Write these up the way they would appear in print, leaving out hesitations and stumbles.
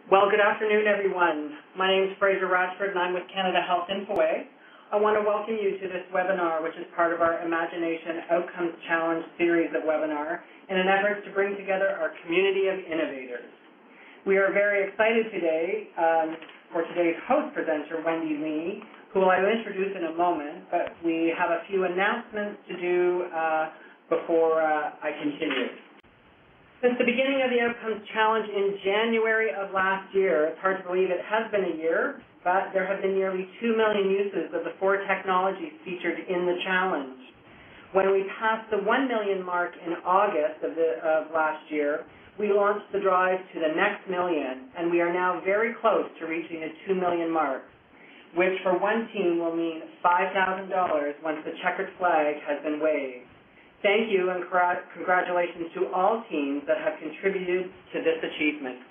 Well, good afternoon, everyone. My name is Fraser Ratchford, and I'm with Canada Health Infoway. I want to welcome you to this webinar, which is part of our ImagineNation Outcomes Challenge series of webinar in an effort to bring together our community of innovators. We are very excited today for today's host presenter, Wendy Lee, who I will introduce in a moment, but we have a few announcements to do before I continue. Since the beginning of the Outcomes Challenge in January of last year, it's hard to believe it has been a year, but there have been nearly 2 million uses of the 4 technologies featured in the challenge. When we passed the 1 million mark in August of last year, we launched the drive to the next million, and we are now very close to reaching the 2 million mark, which for one team will mean $5,000 once the checkered flag has been waved. Thank you and congratulations to all teams that have contributed to this achievement.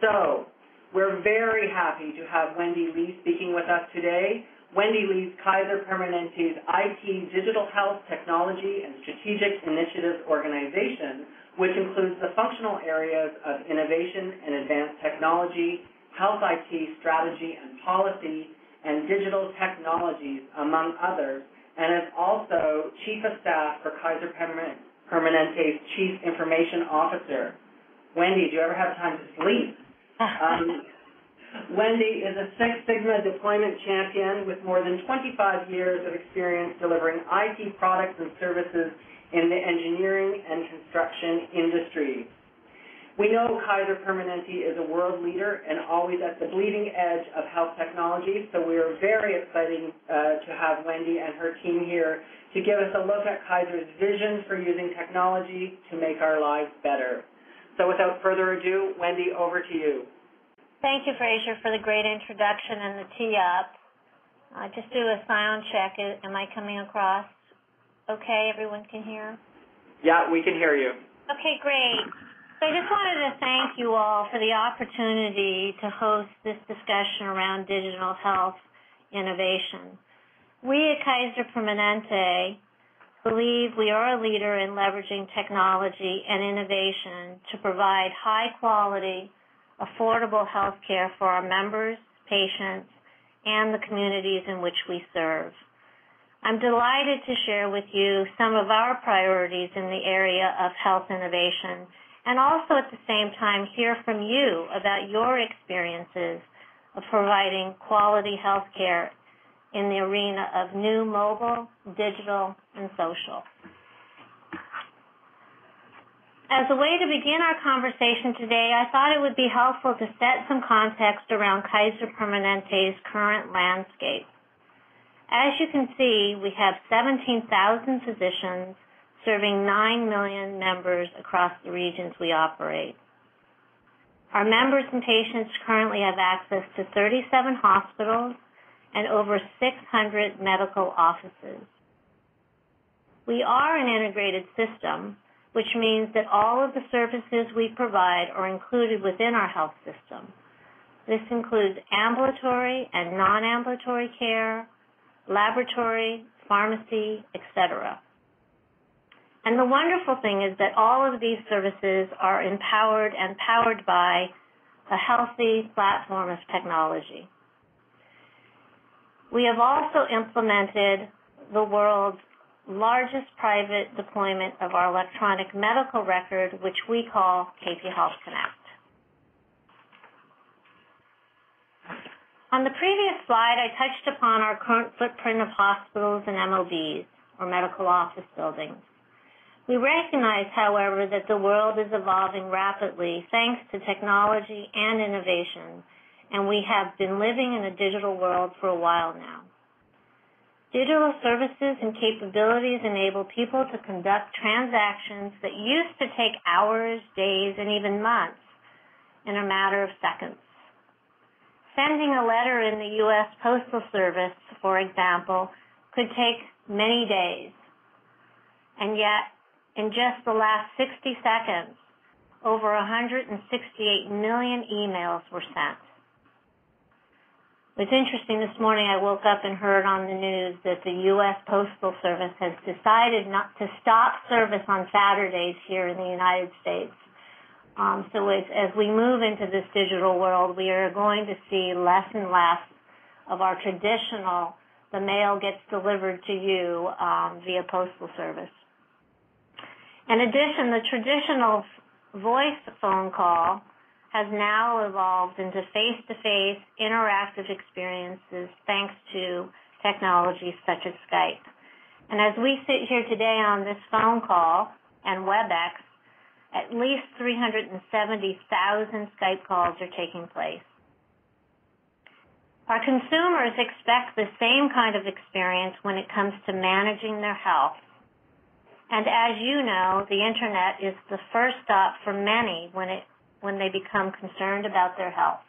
So, we're very happy to have Wendy Lee speaking with us today. Wendy leads Kaiser Permanente's IT Digital Health Technology and Strategic Initiatives Organization, which includes the functional areas of innovation and advanced technology, health IT strategy and policy, and digital technologies, among others, and is also Chief of Staff for Kaiser Permanente's Chief Information Officer. Wendy, do you ever have time to sleep? Wendy is a Six Sigma deployment champion with more than 25 years of experience delivering IT products and services in the engineering and construction industry. We know Kaiser Permanente is a world leader and always at the bleeding edge of health technology, so we are very excited to have Wendy and her team here to give us a look at Kaiser's vision for using technology to make our lives better. So without further ado, Wendy, over to you. Thank you, Fraser, for the great introduction and the tee-up. Just do a sound check. Am I coming across okay? Everyone can hear? Yeah, we can hear you. Okay, great. So I just wanted to thank you all for the opportunity to host this discussion around digital health innovation. We at Kaiser Permanente believe we are a leader in leveraging technology and innovation to provide high-quality, affordable health care for our members, patients, and the communities in which we serve. I'm delighted to share with you some of our priorities in the area of health innovation, and also at the same time hear from you about your experiences of providing quality health care in the arena of new mobile, digital, and social. As a way to begin our conversation today, I thought it would be helpful to set some context around Kaiser Permanente's current landscape. As you can see, we have 17,000 physicians serving 9 million members across the regions we operate. Our members and patients currently have access to 37 hospitals and over 600 medical offices. We are an integrated system, which means that all of the services we provide are included within our health system. This includes ambulatory and non-ambulatory care, laboratory, pharmacy, etc. And the wonderful thing is that all of these services are empowered and powered by a healthy platform of technology. We have also implemented the world's largest private deployment of our electronic medical record, which we call KP Health Connect. On the previous slide, I touched upon our current footprint of hospitals and MOBs, or medical office buildings. We recognize, however, that the world is evolving rapidly thanks to technology and innovation, and we have been living in a digital world for a while now. Digital services and capabilities enable people to conduct transactions that used to take hours, days, and even months in a matter of seconds. Sending a letter in the U.S. Postal Service, for example, could take many days, and yet in just the last 60 seconds, over 168 million emails were sent. It was interesting this morning I woke up and heard on the news that the U.S. Postal Service has decided not to stop service on Saturdays here in the United States. So as we move into this digital world, we are going to see less and less of our traditional, the mail gets delivered to you via postal service. In addition, the traditional voice phone call has now evolved into face-to-face interactive experiences thanks to technologies such as Skype. And as we sit here today on this phone call and WebEx, at least 370,000 Skype calls are taking place. Our consumers expect the same kind of experience when it comes to managing their health. And as you know, the Internet is the first stop for many when they become concerned about their health.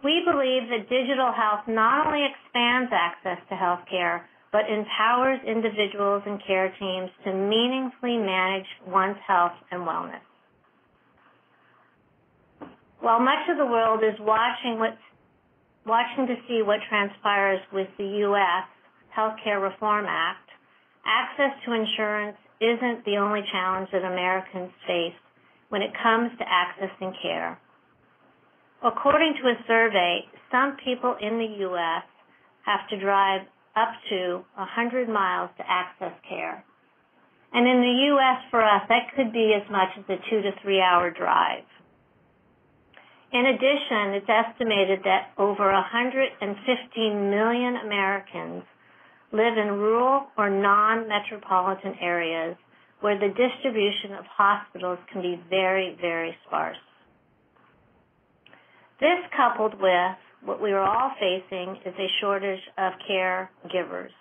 We believe that digital health not only expands access to health care, but empowers individuals and care teams to meaningfully manage one's health and wellness. While much of the world is watching to see what transpires with the U.S. Healthcare Reform Act, access to insurance isn't the only challenge that Americans face when it comes to accessing care. According to a survey, some people in the U.S. have to drive up to 100 miles to access care. And in the U.S. for us, that could be as much as a 2 to 3 hour drive. In addition, it's estimated that over 115 million Americans live in rural or non-metropolitan areas where the distribution of hospitals can be very, very sparse. This, coupled with what we are all facing, is a shortage of caregivers.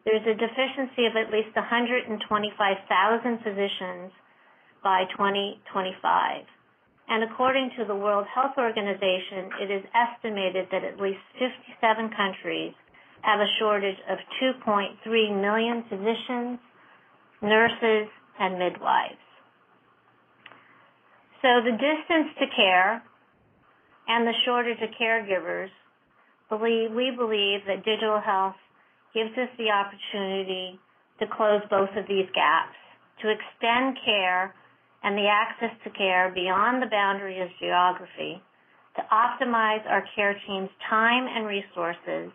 There's a deficiency of at least 125,000 physicians by 2025. And according to the World Health Organization, it is estimated that at least 57 countries have a shortage of 2.3 million physicians, nurses, and midwives. So the distance to care and the shortage of caregivers, we believe that digital health gives us the opportunity to close both of these gaps, to extend care and the access to care beyond the boundary of geography, to optimize our care team's time and resources,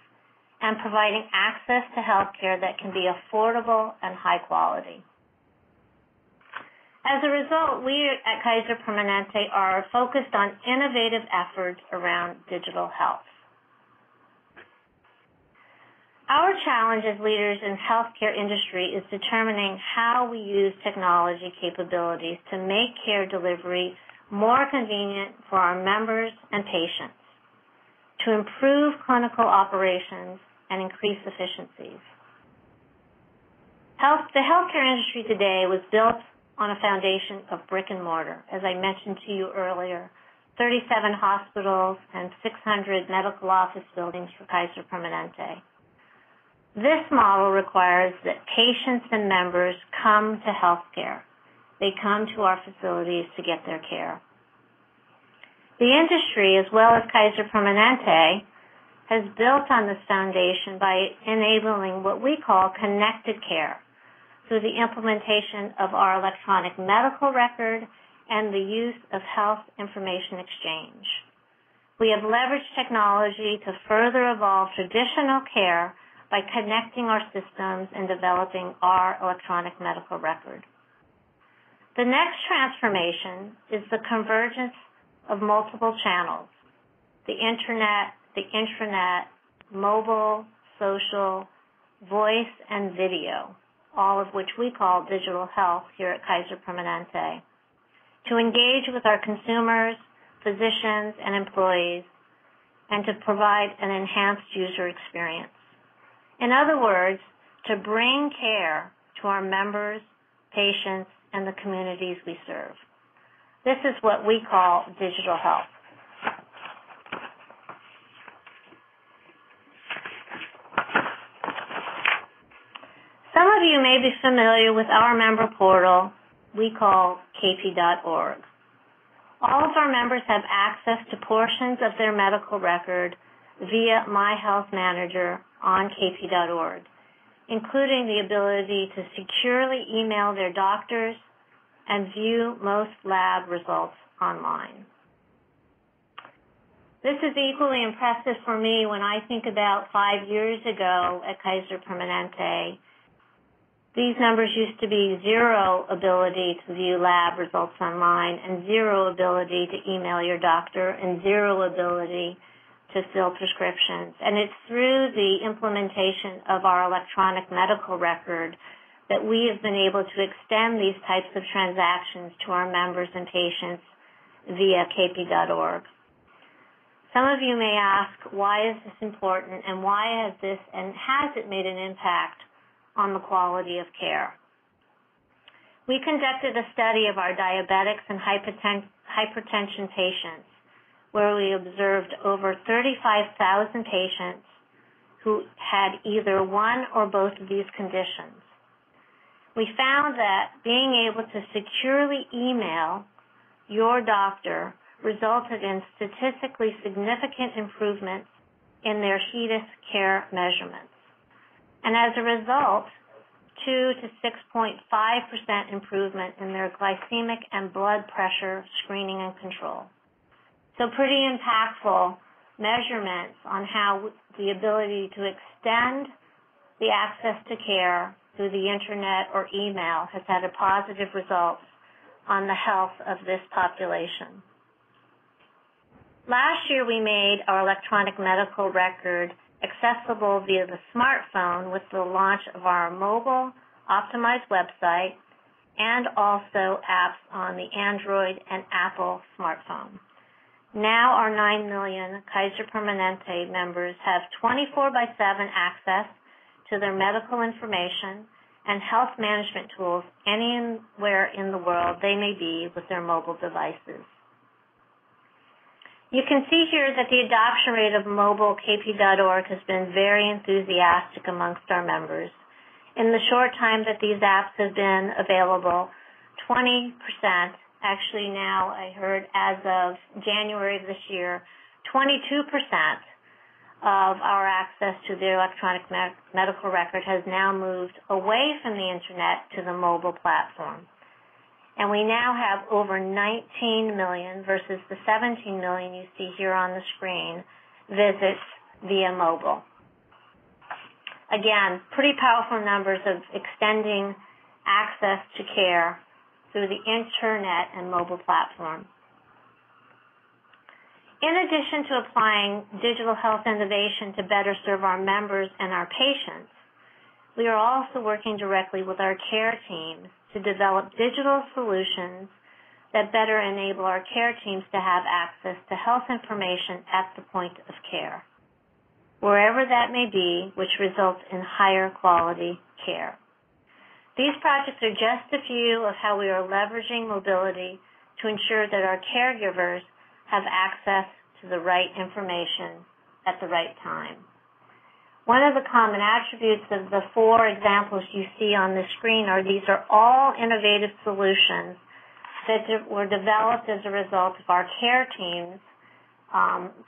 and providing access to health care that can be affordable and high quality. As a result, we at Kaiser Permanente are focused on innovative efforts around digital health. Our challenge as leaders in healthcare industry is determining how we use technology capabilities to make care delivery more convenient for our members and patients, to improve clinical operations and increase efficiencies. The healthcare industry today was built on a foundation of brick and mortar, as I mentioned to you earlier, 37 hospitals and 600 medical office buildings for Kaiser Permanente. This model requires that patients and members come to healthcare. They come to our facilities to get their care. The industry, as well as Kaiser Permanente, has built on this foundation by enabling what we call connected care through the implementation of our electronic medical record and the use of health information exchange. We have leveraged technology to further evolve traditional care by connecting our systems and developing our electronic medical record. The next transformation is the convergence of multiple channels, the internet, the intranet, mobile, social, voice, and video, all of which we call digital health here at Kaiser Permanente, to engage with our consumers, physicians, and employees, and to provide an enhanced user experience. In other words, to bring care to our members, patients, and the communities we serve. This is what we call digital health. Some of you may be familiar with our member portal we call kp.org. All of our members have access to portions of their medical record via My Health Manager on kp.org. including the ability to securely email their doctors and view most lab results online. This is equally impressive for me when I think about 5 years ago at Kaiser Permanente. These numbers used to be 0 ability to view lab results online and 0 ability to email your doctor and 0 ability to fill prescriptions. And it's through the implementation of our electronic medical record that we have been able to extend these types of transactions to our members and patients via kp.org. Some of you may ask, why is this important and has it made an impact on the quality of care? We conducted a study of our diabetics and hypertension patients where we observed over 35,000 patients who had either one or both of these conditions. We found that being able to securely email your doctor resulted in statistically significant improvements in their HEDIS care measurements. And as a result, 2 to 6.5% improvement in their glycemic and blood pressure screening and control. So pretty impactful measurements on how the ability to extend the access to care through the internet or email has had a positive result on the health of this population. Last year, we made our electronic medical record accessible via the smartphone with the launch of our mobile optimized website and also apps on the Android and Apple smartphone. Now our 9 million Kaiser Permanente members have 24/7 access to their medical information and health management tools anywhere in the world they may be with their mobile devices. You can see here that the adoption rate of mobile kp.org has been very enthusiastic amongst our members. In the short time that these apps have been available, 20%, actually now I heard as of January of this year, 22% of our access to the electronic medical record has now moved away from the internet to the mobile platform. And we now have over 19 million versus the 17 million you see here on the screen visits via mobile. Again, pretty powerful numbers of extending access to care through the internet and mobile platform. In addition to applying digital health innovation to better serve our members and our patients, we are also working directly with our care teams to develop digital solutions that better enable our care teams to have access to health information at the point of care, wherever that may be, which results in higher quality care. These projects are just a few of how we are leveraging mobility to ensure that our caregivers have access to the right information at the right time. One of the common attributes of the 4 examples you see on the screen are these are all innovative solutions that were developed as a result of our care teams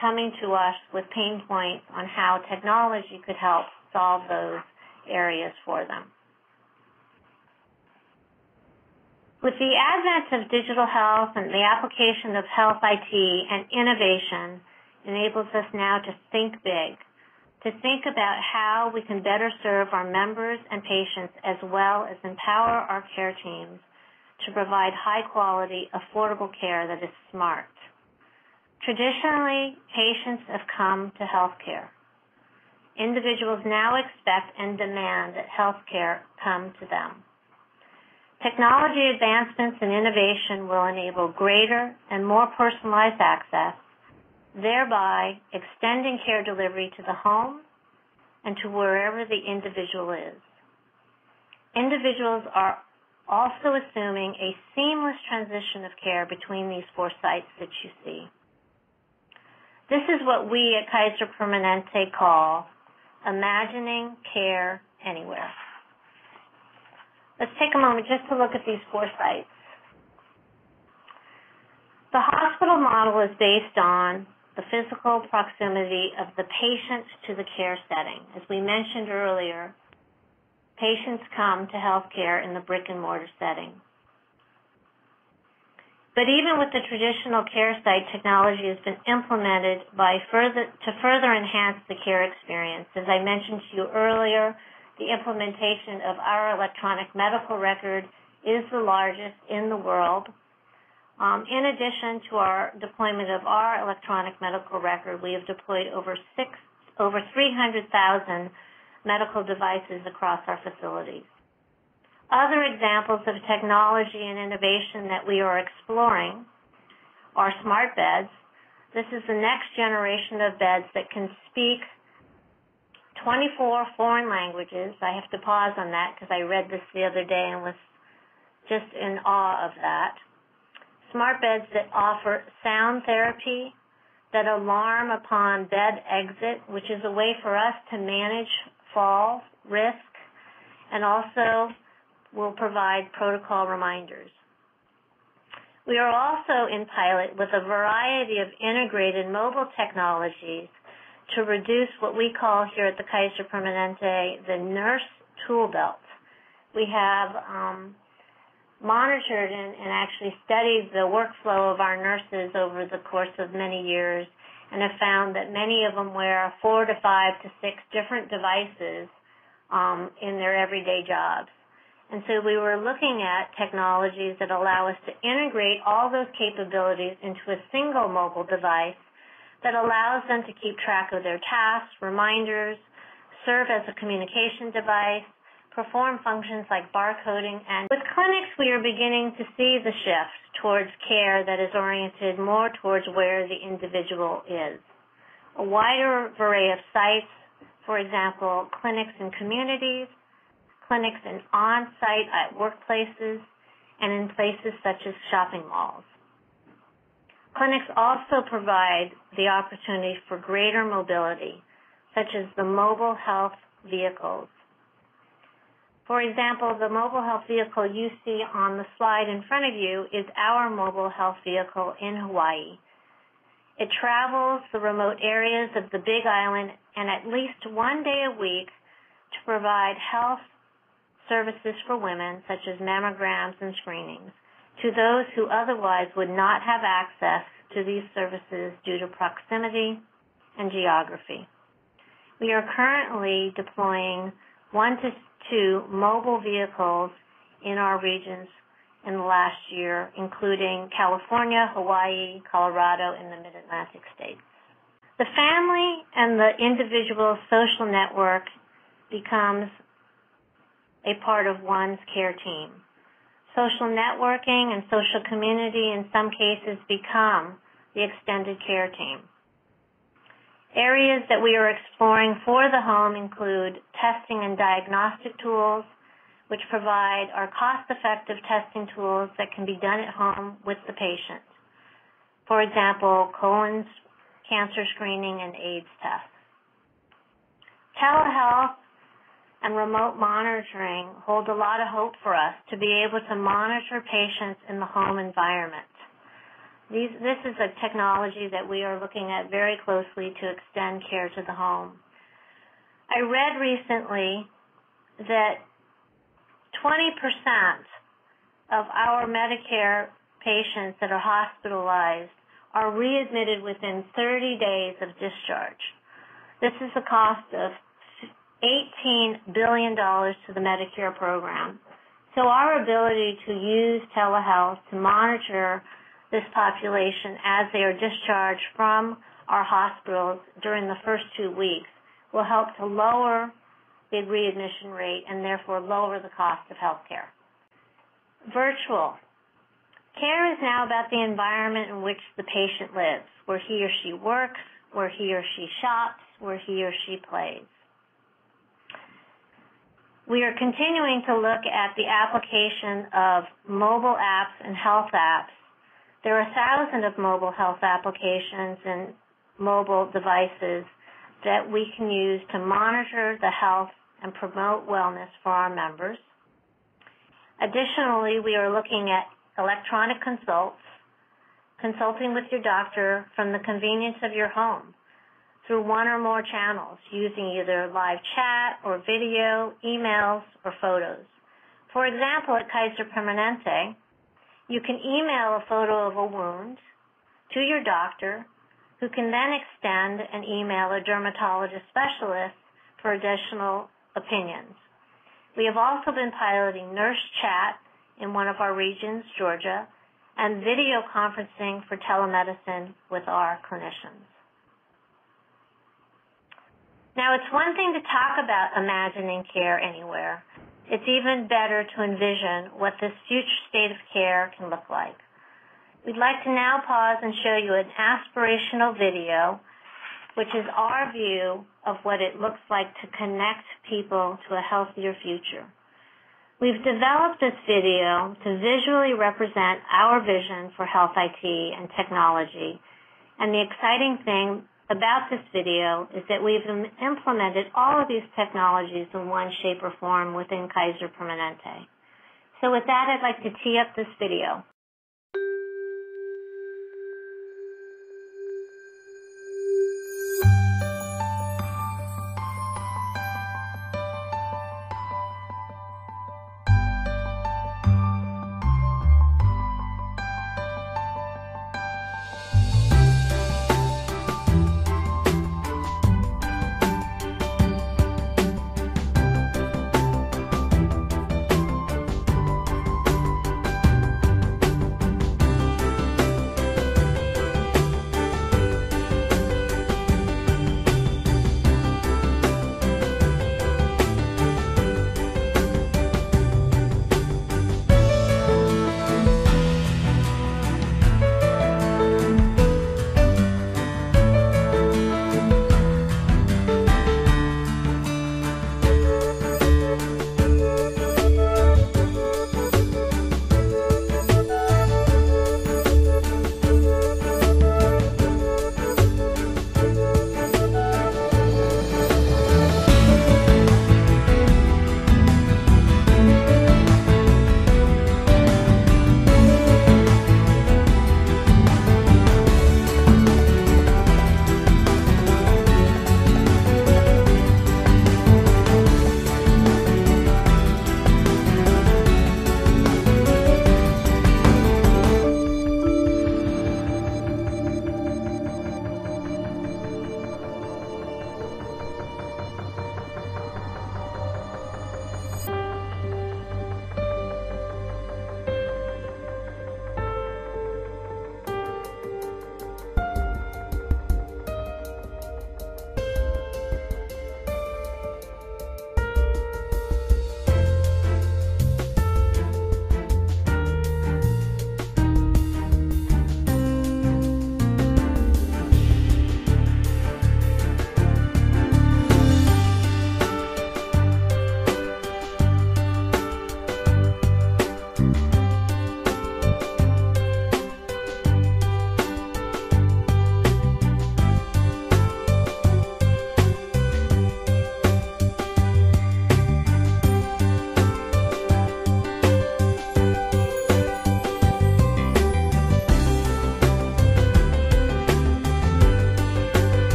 coming to us with pain points on how technology could help solve those areas for them. With the advent of digital health and the application of health IT and innovation enables us now to think big, to think about how we can better serve our members and patients as well as empower our care teams to provide high-quality, affordable care that is smart. Traditionally, patients have come to healthcare. Individuals now expect and demand that healthcare come to them. Technology advancements and innovation will enable greater and more personalized access, thereby extending care delivery to the home and to wherever the individual is. Individuals are also assuming a seamless transition of care between these 4 sites that you see. This is what we at Kaiser Permanente call imagining care anywhere. Let's take a moment just to look at these 4 sites. The hospital model is based on the physical proximity of the patient to the care setting. As we mentioned earlier, patients come to healthcare in the brick-and-mortar setting. But even with the traditional care site, technology has been implemented to further enhance the care experience. As I mentioned to you earlier, the implementation of our electronic medical record is the largest in the world. In addition to our deployment of our electronic medical record, we have deployed over 300,000 medical devices across our facilities. Other examples of technology and innovation that we are exploring are smart beds. This is the next generation of beds that can speak 24 foreign languages. I have to pause on that because I read this the other day and was just in awe of that. Smart beds that offer sound therapy, that alarm upon bed exit, which is a way for us to manage fall risk, and also will provide protocol reminders. We are also in pilot with a variety of integrated mobile technologies to reduce what we call here at the Kaiser Permanente the nurse tool belt. We have monitored and actually studied the workflow of our nurses over the course of many years and have found that many of them wear 4 to 5 to 6 different devices in their everyday jobs. And so we were looking at technologies that allow us to integrate all those capabilities into a single mobile device that allows them to keep track of their tasks, reminders, serve as a communication device, perform functions like barcoding. And with clinics, we are beginning to see the shift towards care that is oriented more towards where the individual is. A wider array of sites, for example, clinics in communities, clinics in on-site at workplaces, and in places such as shopping malls. Clinics also provide the opportunity for greater mobility, such as the mobile health vehicles. For example, the mobile health vehicle you see on the slide in front of you is our mobile health vehicle in Hawaii. It travels the remote areas of the Big Island and at least one day a week to provide health services for women, such as mammograms and screenings, to those who otherwise would not have access to these services due to proximity and geography. We are currently deploying 1 to 2 mobile vehicles in our regions in the last year, including California, Hawaii, Colorado, and the Mid-Atlantic states. The family and the individual social network becomes a part of one's care team. Social networking and social community in some cases become the extended care team. Areas that we are exploring for the home include testing and diagnostic tools, which provide our cost-effective testing tools that can be done at home with the patient. For example, colon cancer screening and AIDS tests. Telehealth and remote monitoring hold a lot of hope for us to be able to monitor patients in the home environment. This is a technology that we are looking at very closely to extend care to the home. I read recently that 20% of our Medicare patients that are hospitalized are readmitted within 30 days of discharge. This is a cost of $18 billion to the Medicare program. So our ability to use telehealth to monitor this population as they are discharged from our hospitals during the first 2 weeks will help to lower the readmission rate and therefore lower the cost of health care. Virtual. Care is now about the environment in which the patient lives, where he or she works, where he or she shops, where he or she plays. We are continuing to look at the application of mobile apps and health apps. There are thousands of mobile health applications and mobile devices that we can use to monitor the health and promote wellness for our members. Additionally, we are looking at electronic consulting with your doctor from the convenience of your home. through one or more channels using either live chat or video, emails, or photos. For example, at Kaiser Permanente, you can email a photo of a wound to your doctor, who can then extend and email a dermatologist specialist for additional opinions. We have also been piloting nurse chat in one of our regions, Georgia, and video conferencing for telemedicine with our clinicians. Now, it's one thing to talk about imagining care anywhere. It's even better to envision what this future state of care can look like. We'd like to now pause and show you an aspirational video, which is our view of what it looks like to connect people to a healthier future. We've developed this video to visually represent our vision for health IT and technology, and the exciting thing about this video is that we've implemented all of these technologies in one shape or form within Kaiser Permanente. So with that, I'd like to tee up this video.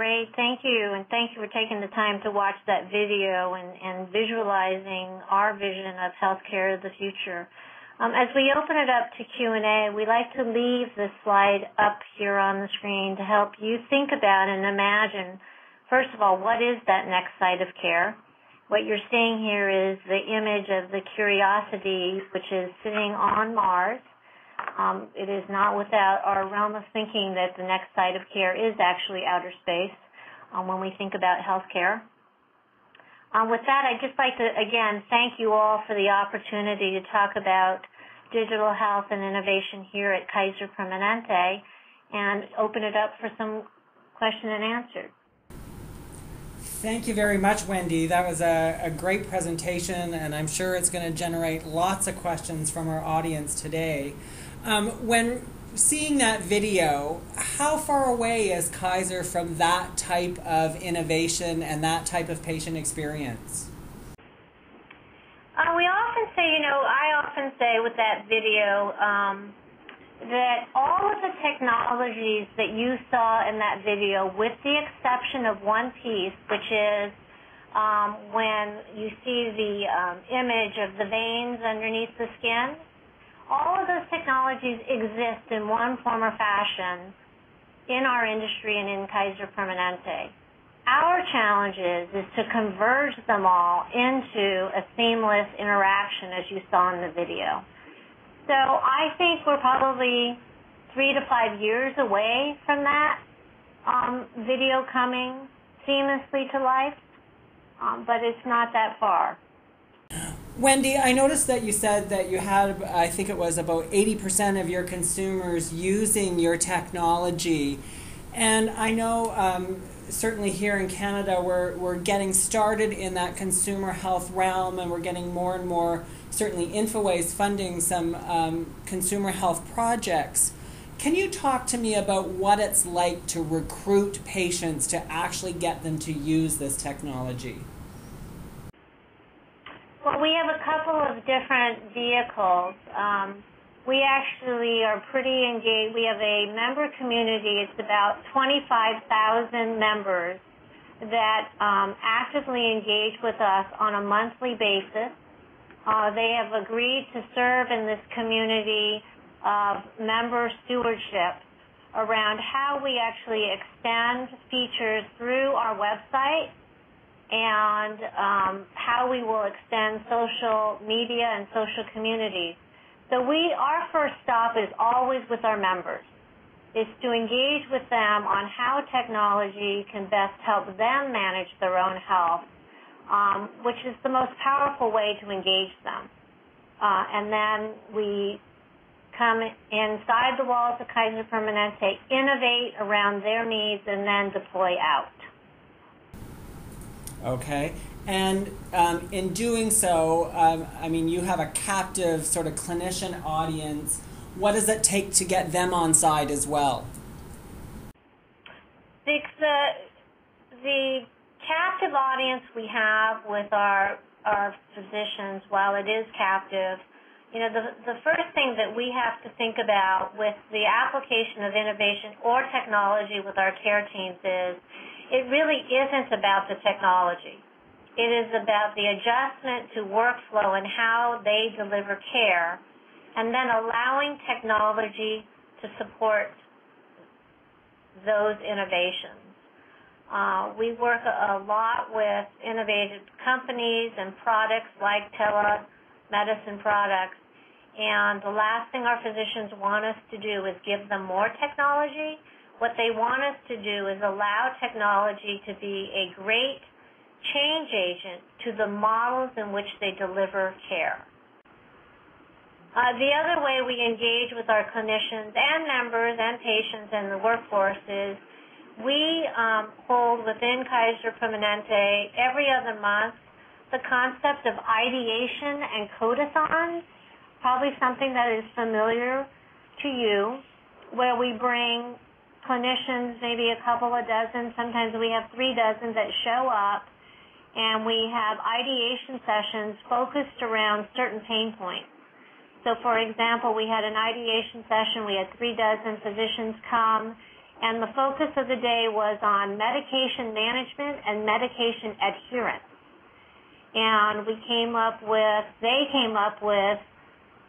Great, thank you, and thank you for taking the time to watch that video and visualizing our vision of healthcare of the future. As we open it up to Q&A, we like to leave this slide up here on the screen to help you think about and imagine, first of all, what is that next site of care? What you're seeing here is the image of the Curiosity, which is sitting on Mars. It is not without our realm of thinking that the next site of care is actually outer space when we think about healthcare. With that, I'd just like to, again, thank you all for the opportunity to talk about digital health and innovation here at Kaiser Permanente and open it up for some question and answer. Thank you very much, Wendy. That was a great presentation, and I'm sure it's going to generate lots of questions from our audience today. When seeing that video, how far away is Kaiser from that type of innovation and that type of patient experience? We often say, I often say with that video that all of the technologies that you saw in that video, with the exception of one piece, which is when you see the image of the veins underneath the skin, all of those technologies exist in one form or fashion in our industry and in Kaiser Permanente. Our challenge is to converge them all into a seamless interaction, as you saw in the video. So I think we're probably 3 to 5 years away from that video coming seamlessly to life, but it's not that far. Wendy, I noticed that you said that you had, I think it was about 80% of your consumers using your technology. And I know certainly here in Canada we're getting started in that consumer health realm, and we're getting more and more, certainly Infoway is funding some consumer health projects. Can you talk to me about what it's like to recruit patients to actually get them to use this technology? Well, we have a couple of different vehicles. We actually are pretty engaged. We have a member community. It's about 25,000 members that actively engage with us on a monthly basis. They have agreed to serve in this community of member stewardship around how we actually extend features through our website and how we will extend social media and social communities. So our first stop is always with our members. It's to engage with them on how technology can best help them manage their own health, which is the most powerful way to engage them. And then we come inside the walls of Kaiser Permanente, innovate around their needs, and then deploy out. Okay, and in doing so, I mean, you have a captive sort of clinician audience. What does it take to get them on side as well? The captive audience we have with our physicians, while it is captive, the first thing that we have to think about with the application of innovation or technology with our care teams is it really isn't about the technology. It is about the adjustment to workflow and how they deliver care, and then allowing technology to support those innovations. We work a lot with innovative companies and products like telemedicine products, and the last thing our physicians want us to do is give them more technology. What they want us to do is allow technology to be a great change agent to the models in which they deliver care. The other way we engage with our clinicians and members and patients and the workforce is we hold within Kaiser Permanente every other month the concept of ideation and codathons, probably something that is familiar to you, where we bring clinicians, maybe a couple of dozen, sometimes we have 3 dozen that show up, and we have ideation sessions focused around certain pain points. So, for example, we had an ideation session, we had 3 dozen physicians come, And the focus of the day was on medication management and medication adherence. And they came up with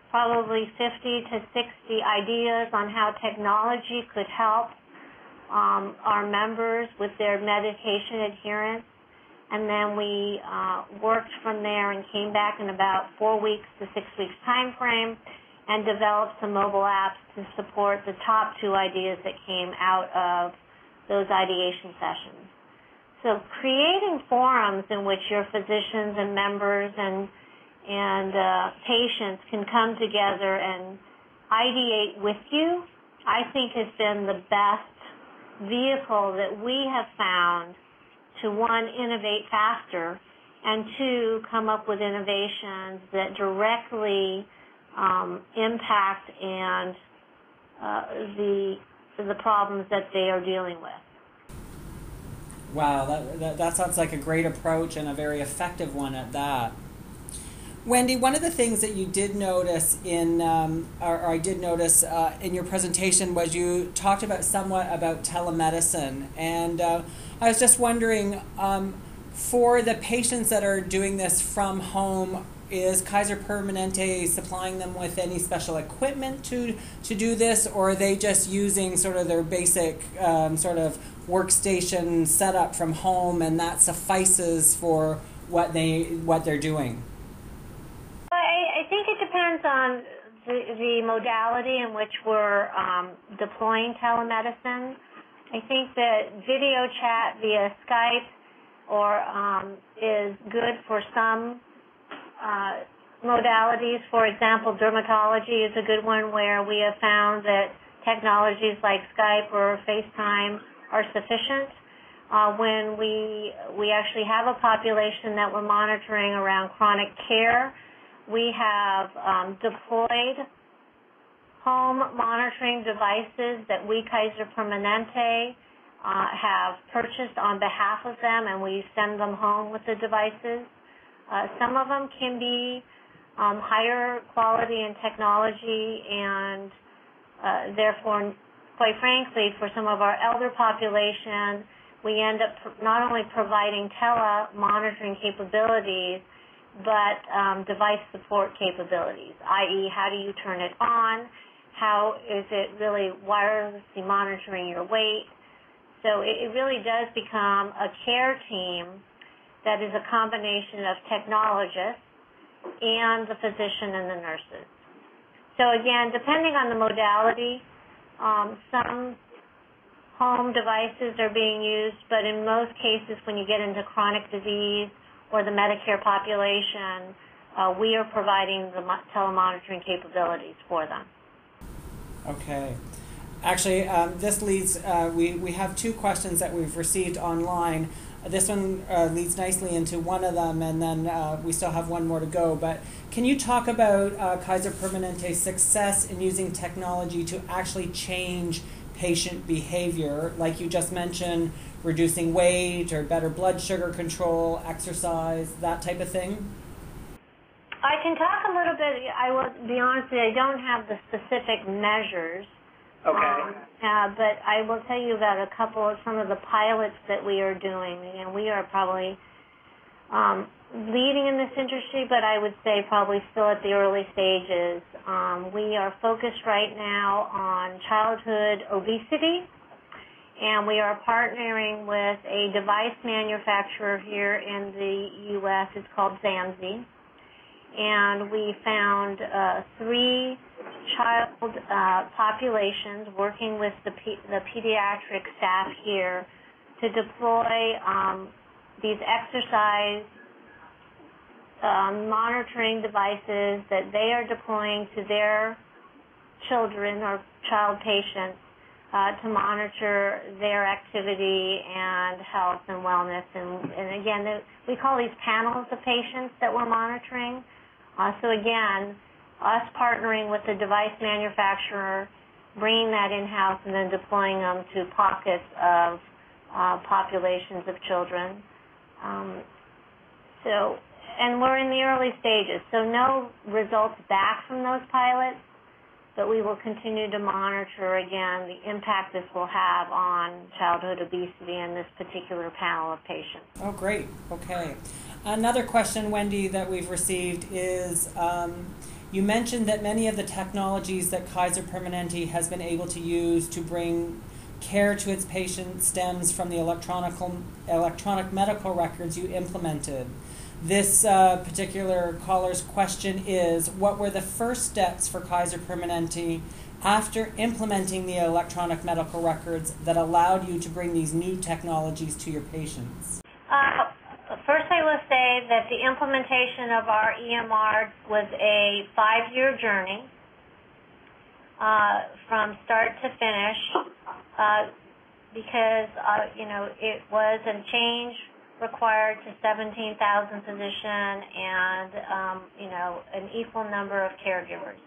probably 50 to 60 ideas on how technology could help our members with their medication adherence. And then we worked from there and came back in about 4 weeks to 6 weeks time frame and developed some mobile apps to support the top 2 ideas that came out of those ideation sessions. So creating forums in which your physicians and members and patients can come together and ideate with you, I think has been the best vehicle that we have found to, 1, innovate faster, and 2, come up with innovations that directly impact and the problems that they are dealing with. Wow, that sounds like a great approach and a very effective one at that. Wendy, one of the things that you did notice in your presentation was you talked somewhat about telemedicine, and I was just wondering, for the patients that are doing this from home, is Kaiser Permanente supplying them with any special equipment to do this, or are they just using sort of their basic sort of workstation setup from home, and that suffices for what they're doing? I think it depends on the modality in which we're deploying telemedicine. I think that video chat via Skype is good for some modalities. For example, dermatology is a good one where we have found that technologies like Skype or FaceTime are sufficient. When we actually have a population that we're monitoring around chronic care, we have deployed home monitoring devices that we, Kaiser Permanente, have purchased on behalf of them, and we send them home with the devices. Some of them can be higher quality in technology, and therefore, quite frankly, for some of our elder population, we end up not only providing tele-monitoring capabilities, but device support capabilities, i.e., how do you turn it on? How is it really wirelessly monitoring your weight? So it really does become a care team that is a combination of technologists and the physician and the nurses. So again, depending on the modality, some home devices are being used, but in most cases when you get into chronic disease or the Medicare population, we are providing the telemonitoring capabilities for them. Okay. Actually, this leads, we have 2 questions that we've received online. This one leads nicely into one of them, and then we still have one more to go. But can you talk about Kaiser Permanente's success in using technology to actually change patient behavior, like you just mentioned, reducing weight or better blood sugar control, exercise, that type of thing? I can talk a little bit. I will be honest with you, I don't have the specific measures. Okay. But I will tell you about some of the pilots that we are doing. And we are probably leading in this industry, but I would say probably still at the early stages. We are focused right now on childhood obesity, and we are partnering with a device manufacturer here in the U.S. It's called Zamzi. And we found 3 child populations working with the pediatric staff here to deploy these exercise monitoring devices that they are deploying to their children or child patients to monitor their activity and health and wellness. And again, we call these panels of patients that we're monitoring. So again, us partnering with the device manufacturer, bringing that in-house, and then deploying them to pockets of populations of children. And we're in the early stages, so no results back from those pilots, but we will continue to monitor, again, the impact this will have on childhood obesity in this particular panel of patients. Oh, great. Okay. Another question, Wendy, that we've received is, you mentioned that many of the technologies that Kaiser Permanente has been able to use to bring care to its patients stems from the electronic medical records you implemented. This particular caller's question is, what were the first steps for Kaiser Permanente after implementing the electronic medical records that allowed you to bring these new technologies to your patients? First, I will say that the implementation of our EMR was a 5-year journey from start to finish because, it was a change required to 17,000 physicians and, an equal number of caregivers.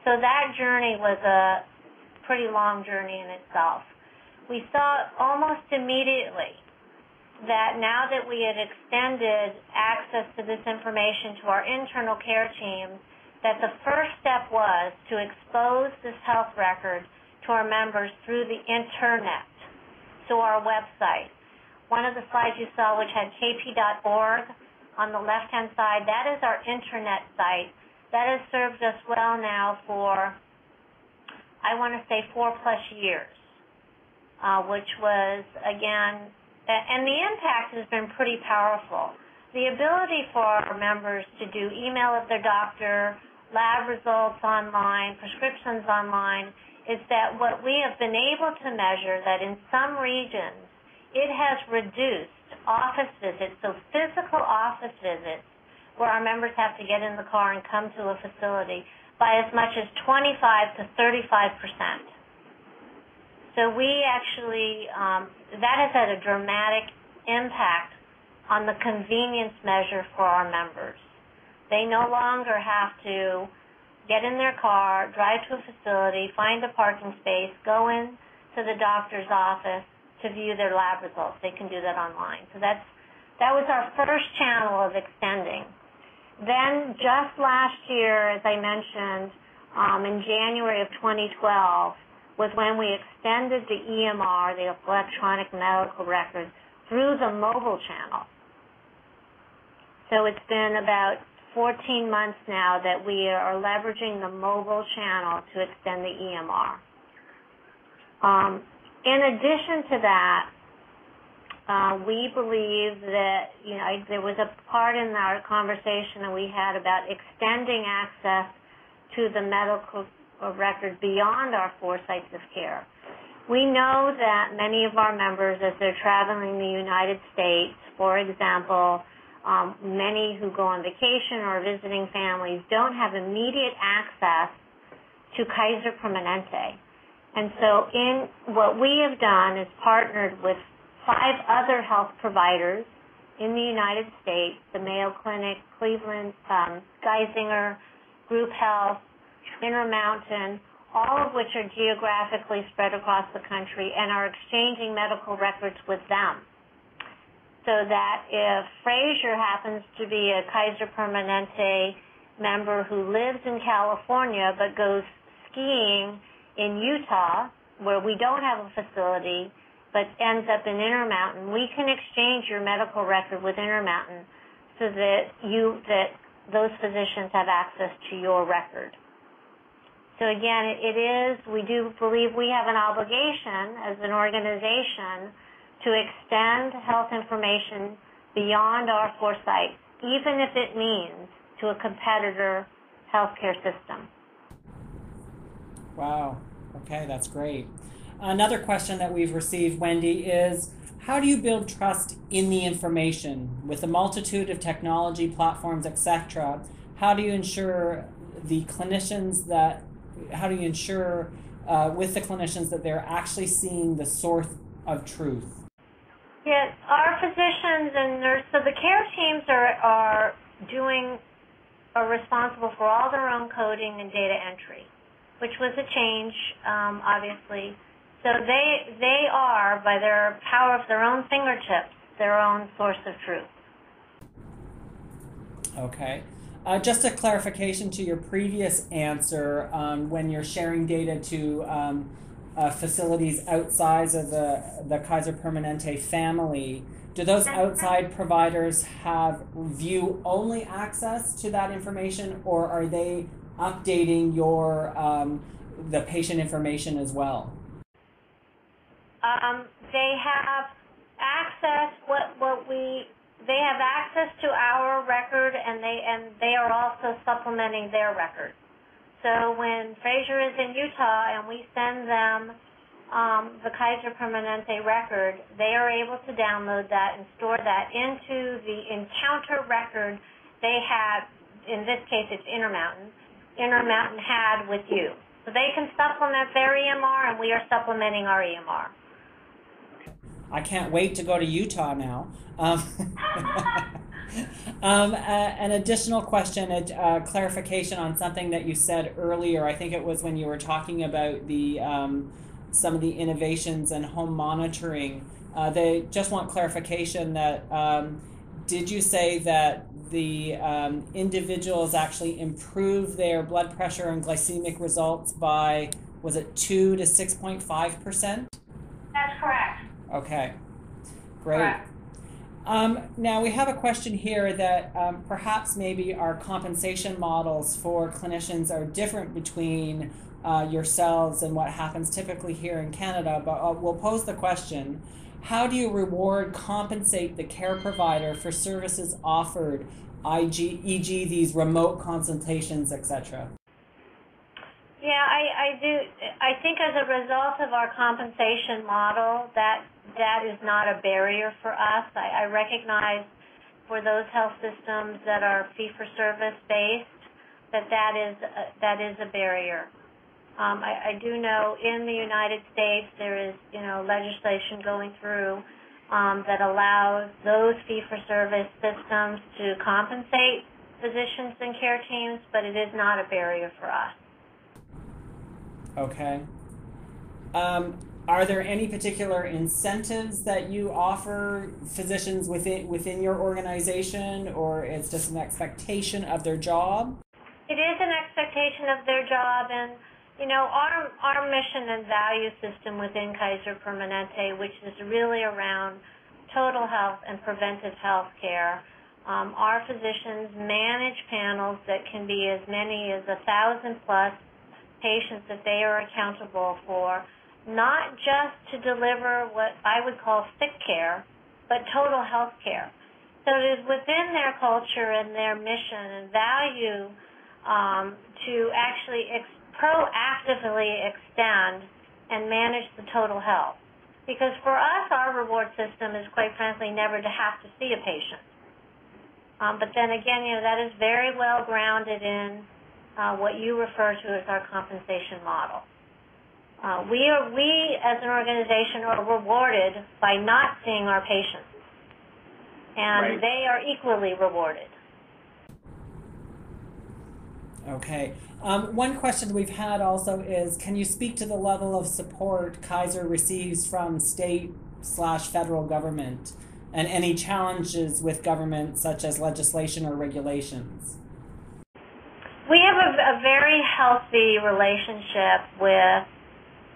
So that journey was a pretty long journey in itself. We saw almost immediately that now that we had extended access to this information to our internal care teams, that the first step was to expose this health record to our members through the internet, to our website. One of the slides you saw, which had kp.org on the left-hand side, that is our internet site. That has served us well now for, I want to say, 4+ years, which was, again, and the impact has been pretty powerful. The ability for our members to do email of their doctor, lab results online, prescriptions online, is that what we have been able to measure that in some regions it has reduced office visits, so physical office visits where our members have to get in the car and come to a facility, by as much as 25 to 35%. So we actually, that has had a dramatic impact on the convenience measure for our members. They no longer have to get in their car, drive to a facility, find a parking space, go in to the doctor's office to view their lab results. They can do that online. So that was our first channel of extending. Then just last year, as I mentioned, in January of 2012, was when we extended the EMR, the electronic medical record, through the mobile channel. So it's been about 14 months now that we are leveraging the mobile channel to extend the EMR. In addition to that, we believe that, there was a part in our conversation that we had about extending access to the medical record beyond our 4 sites of care. We know that many of our members, as they're traveling the United States, for example, many who go on vacation or visiting families don't have immediate access to Kaiser Permanente. And so what we have done is partnered with 5 other health providers in the United States, the Mayo Clinic, Cleveland, Geisinger, Group Health, Intermountain, all of which are geographically spread across the country, and are exchanging medical records with them. So that if Frazier happens to be a Kaiser Permanente member who lives in California but goes skiing in Utah, where we don't have a facility, but ends up in Intermountain, we can exchange your medical record with Intermountain so that those physicians have access to your record. So again, we do believe we have an obligation as an organization to extend health information beyond our 4 sites, even if it means to a competitor healthcare system. Wow. Okay, that's great. Another question that we've received, Wendy, is how do you build trust in the information? With a multitude of technology platforms, etc., how do you ensure with the clinicians that they're actually seeing the source of truth? Yes, our physicians and nurses, so the care teams are responsible for all their own coding and data entry, which was a change, obviously. So they are, by their power of their own fingertips, their own source of truth. Okay. Just a clarification to your previous answer, when you're sharing data to facilities outside of the Kaiser Permanente family, do those outside providers have view-only access to that information, or are they updating your the patient information as well? They have access. They have access to our record, and they are also supplementing their record. So when Fraser is in Utah and we send them the Kaiser Permanente record, they are able to download that and store that into the encounter record they had. In this case, it's Intermountain had with you. So they can supplement their EMR, and we are supplementing our EMR. I can't wait to go to Utah now. An additional question, a clarification on something that you said earlier. I think it was when you were talking about the some of the innovations in home monitoring. They just want clarification that did you say that the individuals actually improve their blood pressure and glycemic results by, was it 2 to 6.5%? That's correct. Okay, great. Correct. Now we have a question here that perhaps maybe our compensation models for clinicians are different between yourselves and what happens typically here in Canada, but we'll pose the question: how do you compensate the care provider for services offered, e.g. these remote consultations, etc.? Yeah, I do. I think as a result of our compensation model, that is not a barrier for us. I recognize for those health systems that are fee-for-service based, that is a barrier. I do know in the United States there is legislation going through that allows those fee-for-service systems to compensate physicians and care teams, but it is not a barrier for us. Okay. Are there any particular incentives that you offer physicians within your organization, or it's just an expectation of their job? It is an expectation of their job, and our mission and value system within Kaiser Permanente, which is really around total health and preventive health care. Our physicians manage panels that can be as many as 1,000 plus patients that they are accountable for, not just to deliver what I would call sick care, but total health care. So it is within their culture and their mission and value to actually proactively extend and manage the total health. Because for us, our reward system is quite frankly never to have to see a patient. But then again, that is very well grounded in what you refer to as our compensation model. We as an organization are rewarded by not seeing our patients, and right. They are equally rewarded. Okay. One question we've had also is, can you speak to the level of support Kaiser receives from state/federal government and any challenges with government such as legislation or regulations? We have a very healthy relationship with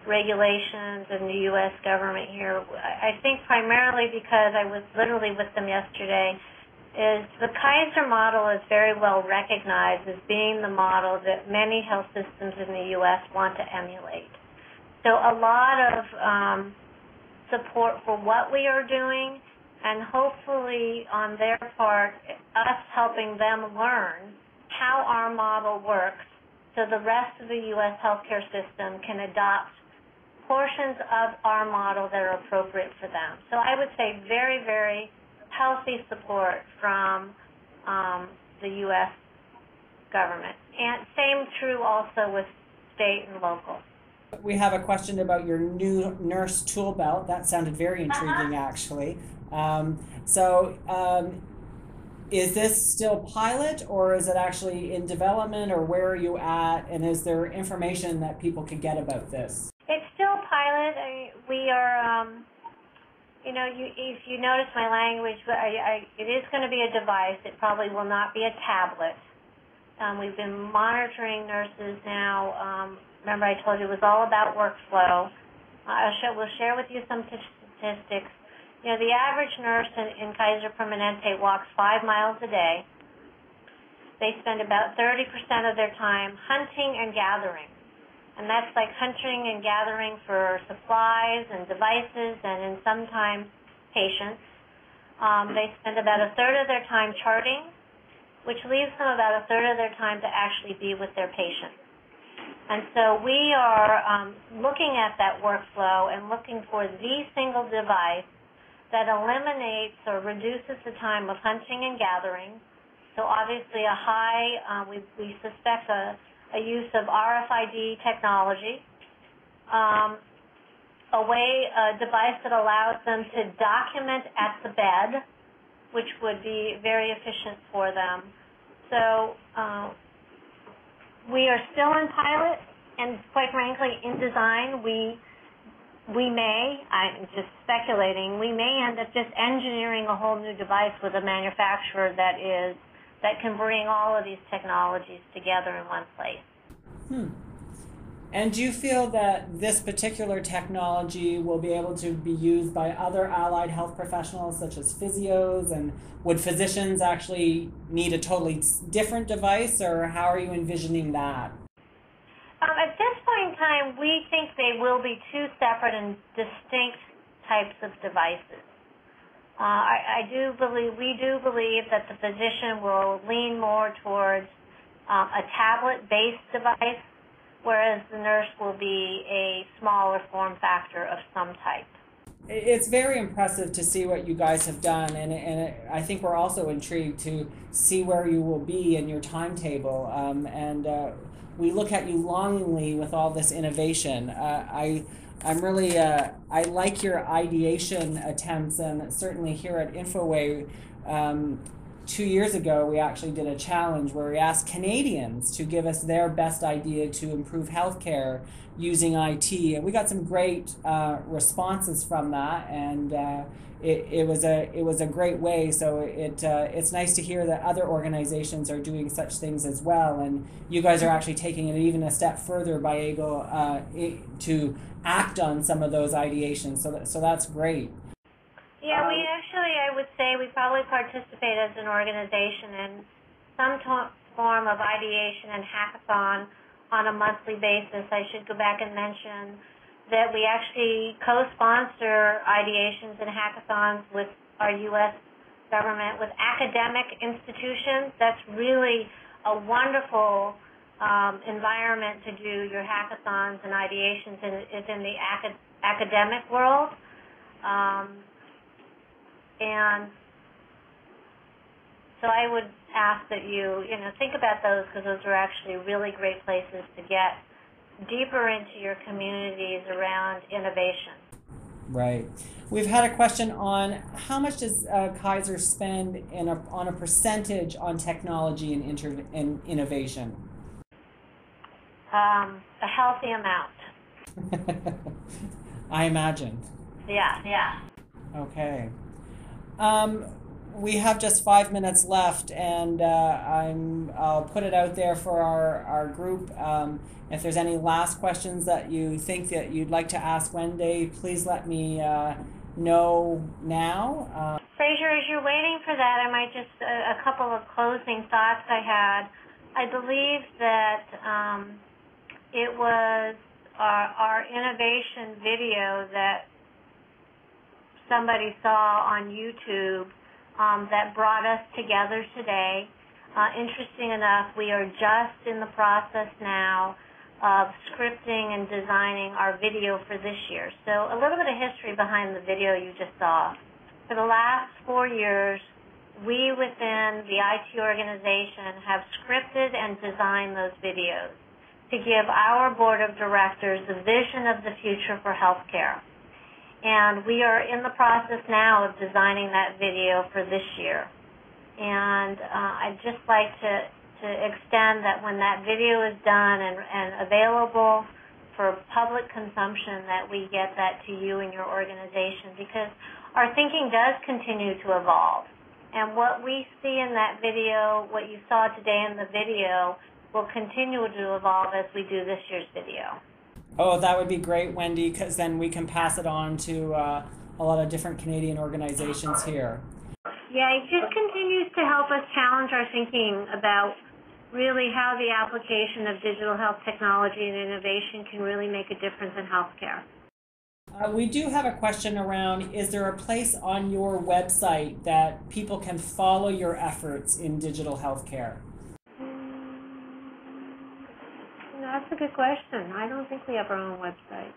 regulations and the U.S. government here. I think primarily because I was literally with them yesterday, is the Kaiser model is very well recognized as being the model that many health systems in the U.S. want to emulate. So a lot of support for what we are doing, and hopefully on their part, us helping them learn how our model works so the rest of the U.S. healthcare system can adopt portions of our model that are appropriate for them. So I would say very, very healthy support from the U.S. government. And same true also with state and local. We have a question about your new nurse tool belt. That sounded very intriguing, actually. Is this still pilot, or is it actually in development, or where are you at, and is there information that people can get about this? It's still pilot. We are, if you notice my language, it is going to be a device. It probably will not be a tablet. We've been monitoring nurses now. Remember I told you it was all about workflow. We'll share with you some statistics. You know, the average nurse in Kaiser Permanente walks 5 miles a day. They spend about 30% of their time hunting and gathering. And that's like hunting and gathering for supplies and devices and in sometimes patients. They spend about a third of their time charting, which leaves them about a third of their time to actually be with their patients. And so we are looking at that workflow and looking for the single device that eliminates or reduces the time of hunting and gathering. So obviously we suspect a use of RFID technology, a device that allows them to document at the bed, which would be very efficient for them. So we are still in pilot, and quite frankly, in design, we may, I'm just speculating, we may end up just engineering a whole new device with a manufacturer that can bring all of these technologies together in one place. And do you feel that this particular technology will be able to be used by other allied health professionals such as physios, and would physicians actually need a totally different device, or how are you envisioning that? At this point in time, we think they will be two separate and distinct types of devices. We do believe that the physician will lean more towards a tablet-based device, whereas the nurse will be a smaller form factor of some type. It's very impressive to see what you guys have done, and I think we're also intrigued to see where you will be in your timetable. We look at you longingly with all this innovation. I like your ideation attempts, and certainly here at Infoway, 2 years ago, we actually did a challenge where we asked Canadians to give us their best idea to improve healthcare using IT, and we got some great responses from that, and it was a great way. So it's nice to hear that other organizations are doing such things as well, and you guys are actually taking it even a step further by able to act on some of those ideations. So that's great. Yeah, I would say we probably participate as an organization in some form of ideation and hackathon on a monthly basis. I should go back and mention that we actually co-sponsor ideations and hackathons with our U.S. government, with academic institutions. That's really a wonderful environment to do your hackathons and ideations is in the academic world. And so I would ask that you think about those, because those are actually really great places to get deeper into your communities around innovation. Right. We've had a question on how much does Kaiser spend on a percentage on technology and innovation? A healthy amount. I imagine. Yeah. Okay. We have just 5 minutes left, and I'll put it out there for our group. If there's any last questions that you think that you'd like to ask Wendy, please let me know now. Fraser, as you're waiting for that, I might just a couple of closing thoughts I had. I believe that it was our innovation video that somebody saw on YouTube that brought us together today. Interesting enough, we are just in the process now of scripting and designing our video for this year. So a little bit of history behind the video you just saw. For the last 4 years, we within the IT organization have scripted and designed those videos to give our board of directors a vision of the future for healthcare. And we are in the process now of designing that video for this year. And I'd just like to extend that when that video is done and available for public consumption, that we get that to you and your organization, because our thinking does continue to evolve. And what we see in that video, what you saw today in the video, will continue to evolve as we do this year's video. Oh, that would be great, Wendy, because then we can pass it on to a lot of different Canadian organizations here. Yeah, it just continues to help us challenge our thinking about really how the application of digital health technology and innovation can really make a difference in healthcare. We do have a question around, is there a place on your website that people can follow your efforts in digital healthcare? That's a good question. I don't think we have our own website.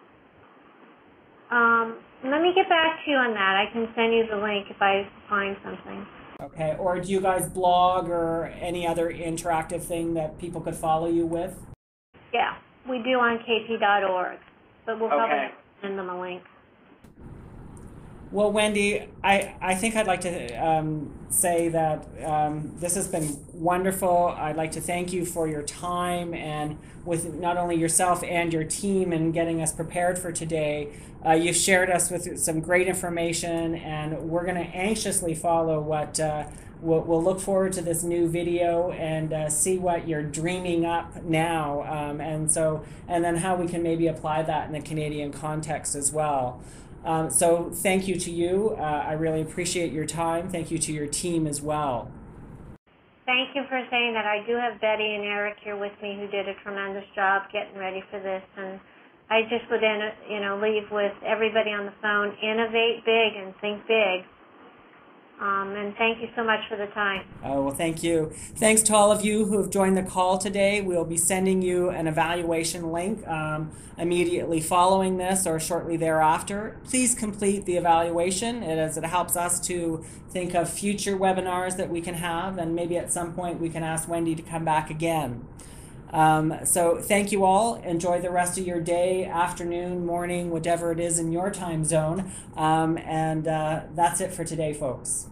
Let me get back to you on that. I can send you the link if I find something. Okay, or do you guys blog or any other interactive thing that people could follow you with? Yeah, we do on kp.org, but we'll probably send them a link. Well, Wendy, I think I'd like to say that this has been wonderful. I'd like to thank you for your time and with not only yourself and your team in getting us prepared for today. You've shared us with some great information, and we're going to anxiously follow what we'll look forward to this new video and see what you're dreaming up now, and then how we can maybe apply that in the Canadian context as well. So thank you to you. I really appreciate your time. Thank you to your team as well. Thank you for saying that. I do have Betty and Eric here with me who did a tremendous job getting ready for this. And I just would leave with everybody on the phone, innovate big and think big. And thank you so much for the time. Oh, well, thank you. Thanks to all of you who have joined the call today. We'll be sending you an evaluation link immediately following this or shortly thereafter. Please complete the evaluation as it helps us to think of future webinars that we can have, and maybe at some point we can ask Wendy to come back again. So thank you all. Enjoy the rest of your day, afternoon, morning, whatever it is in your time zone. And that's it for today, folks.